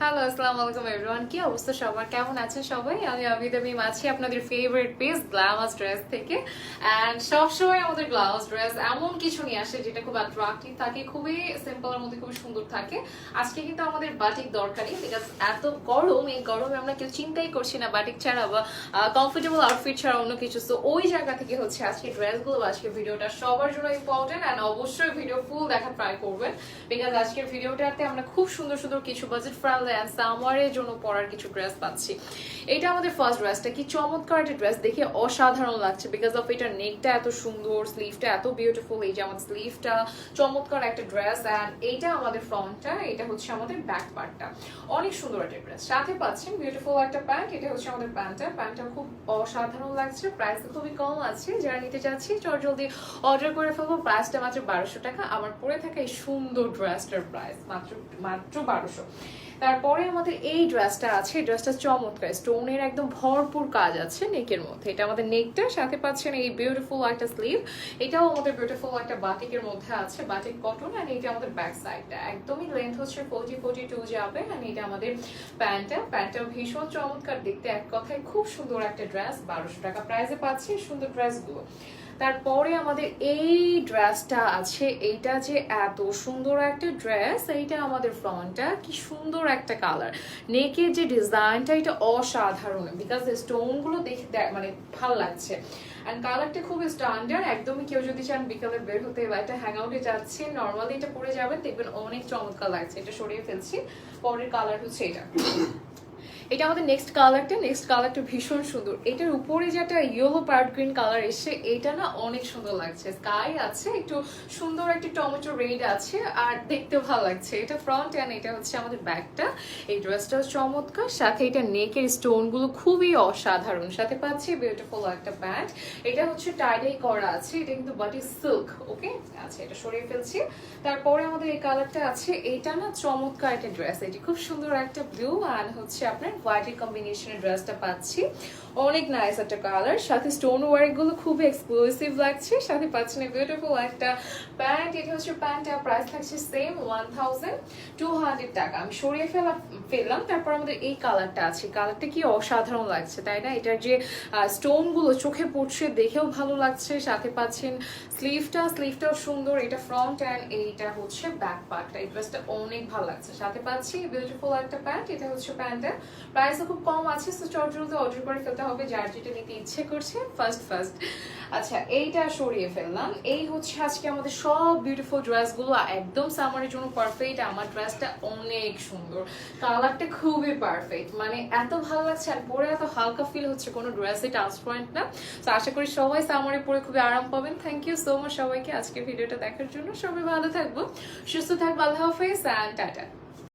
Hello, আসসালামু আলাইকুম everyone. কি অবস্থা সবার, কেমন আছেন সবাই? আমি আবিদ আমিম আছি আপনাদের ফেভারিট পেজ গ্ল্যামার্স ড্রেস থেকে। অ্যান্ড সবসময় আমাদের গ্ল্যামার্স ড্রেস এমন কিছু নিয়ে আসে যেটা খুব অ্যাট্রাক্টিভ থাকে, খুবই সিম্পলের মধ্যে খুবই সুন্দর থাকে। আজকে কিন্তু আমাদের বাটিক দরকারি, বিকজ এত গরম, এই গরমে আমরা কেউ চিন্তাই করছি না বাটিক ছাড়া বা কমফোর্টেবল আউটফিট ছাড়া অন্য কিছু। সো ওই জায়গা থেকে হচ্ছে আজকে ড্রেসগুলো, আজকে ভিডিওটা সবার জন্য ইম্পর্টেন্ট। অ্যান্ড অবশ্যই ভিডিও ফুল দেখা ট্রাই করবেন, বিকজ আজকের ভিডিওটাতে আমরা খুব সুন্দর সুন্দর কিছু বাজেট ফ্রেন্ডলি অ্যান্ড সামারের জন্য পরার কিছু ড্রেস পাচ্ছি। এটা আমাদের ফার্স্ট ড্রেসটা, কি চমৎকার একটা ড্রেস, দেখে অসাধারণ লাগছে বিকজ অফ এটার নেকটা এত সুন্দর, স্লিভটা এত বিউটিফুল। এই যে আমাদের স্লিভটা চমৎকার একটা ড্রেস, অ্যান্ড এইটা আমাদের ফ্রন্টটা, এটা হচ্ছে আমাদের ব্যাক পার্টটা। অনেক সুন্দর একটা ড্রেস, সাথে পাচ্ছেন বিউটিফুল একটা প্যান্ট। এটা হচ্ছে আমাদের প্যান্টটা খুব অসাধারণ লাগছে, প্রাইস খুবই কম আছে। যারা নিতে চাচ্ছি জলদি অর্ডার করে ফেলবো। প্রাইসটা মাত্র 1200 টাকা। আমার পরে থাকা এই সুন্দর ড্রেসটার প্রাইস মাত্র 1200। তারপরে আমাদের এই ড্রেসটা আছে, ড্রেসটা চমৎকার, স্টোনের একদম ভরপুর কাজ আছে নেকের মধ্যে। এটা আমাদের নেকটা, সাথে পাচ্ছেন এই বিউটিফুল একটা স্লিভ। এটাও আমাদের বিউটিফুল একটা বাটিকের মধ্যে আছে, বাটিক কটন। অ্যান্ড এটা আমাদের ব্যাক সাইডটা একদমই লেন্থ হচ্ছে 42 যাবে। অ্যান্ড এটা আমাদের প্যান্টটা ভীষণ চমৎকার দেখতে, এক কথায় খুব সুন্দর একটা ড্রেস। 1200 টাকা প্রাইসে পাচ্ছি সুন্দর ড্রেসগুলো। তারপরে আমাদের এই ড্রেসটা আছে, এইটা যে এত সুন্দর একটা ড্রেস, এইটা আমাদের ফ্রন্টটা, কি সুন্দর একটা কালার, নেকের যে ডিজাইনটা এটা অসাধারণ, বিকজ স্টোনগুলো দেখে মানে ভালো লাগছে। অ্যান্ড কালারটা খুব স্ট্যান্ডার্ড, একদমই কেউ যদি চান বিকালে বের হতে বা একটা হ্যাং আউটে যাচ্ছে, নর্মালি এটা পরে যাবেন, দেখবেন অনেক চমৎকার লাগছে। এটা সরিয়ে ফেলছি, পরের কালার হচ্ছে এটা। এটা আমাদের নেক্সট কালারটা ভীষণ সুন্দর। এটার উপরে যেটা ইয়েলো পার্ট গ্রিন কালার এসে, এটা না অনেক সুন্দর লাগছে। স্কাই আছে, একটু সুন্দর একটা টমেটো রেড আছে, আর দেখতেও ভালো লাগছে। এটা ফ্রন্ট অ্যান্ড এটা হচ্ছে আমাদের ব্যাকটা। এই ড্রেসটা চমৎকার, সাথে এটা নেকের স্টোনগুলো খুবই অসাধারণ। সাথে পাচ্ছি বিউটিফুল একটা প্যান্ট। এটা হচ্ছে টাইডাই করা আছে, এটা কিন্তু বাটি সিল্ক। ওকে, আচ্ছা এটা সরিয়ে ফেলছি। তারপরে আমাদের এই কালারটা আছে, এটা না চমৎকার একটা ড্রেস, এটি খুব সুন্দর একটা ব্লু অ্যান্ড হচ্ছে আপনার হোয়াইটের কম্বিনেশনের ড্রেসটা পাচ্ছি। অনেক নাইস একটা কালার, সাথে স্টোন ওয়ার্ক গুলো খুব এক্সক্লুসিভ লাগছে। সাথে পাচ্ছেন বিউটিফুল একটা প্যান্ট। এটা হচ্ছে প্যান্টটা, প্রাইস থাকছে সেম 1200 টাকা। আমি সরিয়ে ফেললাম। তারপর আমাদের এই কালারটা আছে, কালারটা কি অসাধারণ লাগছে, তাই না? এটার যে স্টোন গুলো চোখে পড়ছে, দেখেও ভালো লাগছে। সাথে পাচ্ছেন স্লিভটাও সুন্দর। এটা ফ্রন্ট অ্যান্ড এইটা হচ্ছে ব্যাক পার্টটা। এই ড্রেসটা অনেক ভালো লাগছে। সাথে পাচ্ছি বিউটিফুল একটা প্যান্ট। এটা হচ্ছে প্যান্টটা, প্রাইসও খুব কম আছে, সো জলদি অর্ডার করে ফেলতে হবে যার যেটা নিতে ইচ্ছে করছে ফার্স্ট। আচ্ছা এইটা সরিয়ে ফেললাম। এই হচ্ছে আজকে আমাদের সব বিউটিফুল ড্রেসগুলো, একদম সামারের জন্য পারফেক্ট। আমার ড্রেসটা অনেক সুন্দর, কালারটা খুবই পারফেক্ট, মানে এত ভালো লাগছে। আর পরে এত হালকা ফিল হচ্ছে, কোনো ড্রেসে ট্রান্সপারেন্ট না। তো আশা করি সবাই সামারে পরে খুবই আরাম পাবেন। থ্যাংক ইউ সো মাচ সবাইকে আজকের ভিডিওটা দেখার জন্য। সবাই ভালো থাকবো, সুস্থ থাকবো। আল্লাহ হাফেজ অ্যান্ড টাটা।